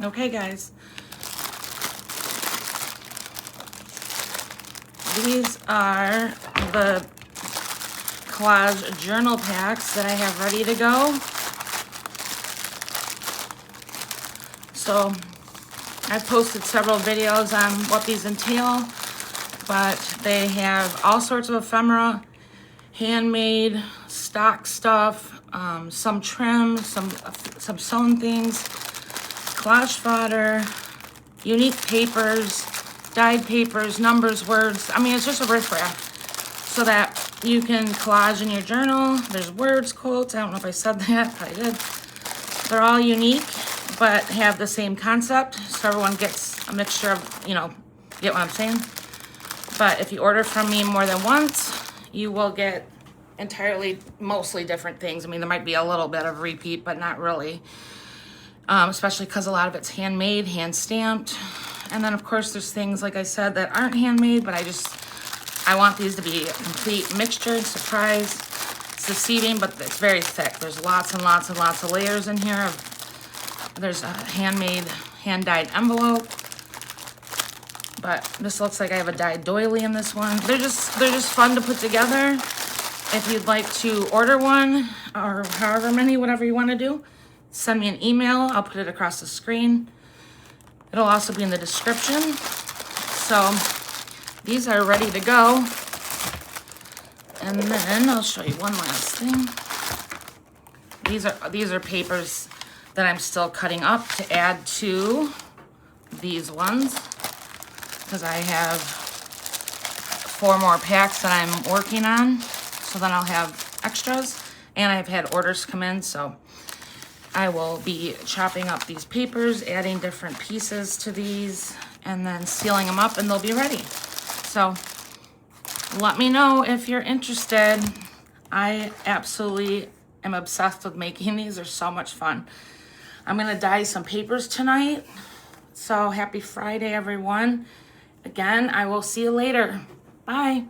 Okay, guys. These are the collage journal packs that I have ready to go. So I've posted several videos on what these entail, but they have all sorts of ephemera, handmade, stock stuff, some trim, some sewn things, collage fodder, unique papers, dyed papers, numbers, words. I mean, it's just a riffraff so that you can collage in your journal. There's words, quotes. I don't know if I said that, but I did. They're all unique, but have the same concept, so everyone gets a mixture of, you know, get what I'm saying? But if you order from me more than once, you will get entirely, mostly different things. I mean, there might be a little bit of repeat, but not really. Especially because a lot of it's handmade, hand stamped. And then of course there's things, like I said, that aren't handmade, but I want these to be a complete mixture, surprise. It's deceiving, but it's very thick. There's lots and lots and lots of layers in here. There's a handmade, hand-dyed envelope. But this looks like I have a dyed doily in this one. They're just fun to put together. If you'd like to order one, or however many, whatever you want to do, send me an email. I'll put it across the screen. It'll also be in the description. So these are ready to go. And then I'll show you one last thing. These are papers that I'm still cutting up to add to these ones, because I have 4 more packs that I'm working on. So then I'll have extras, and I've had orders come in, so I will be chopping up these papers, adding different pieces to these, and then sealing them up, and they'll be ready. So let me know if you're interested. I absolutely am obsessed with making these. They're so much fun. I'm gonna dye some papers tonight. So happy Friday, everyone. Again, I will see you later. Bye.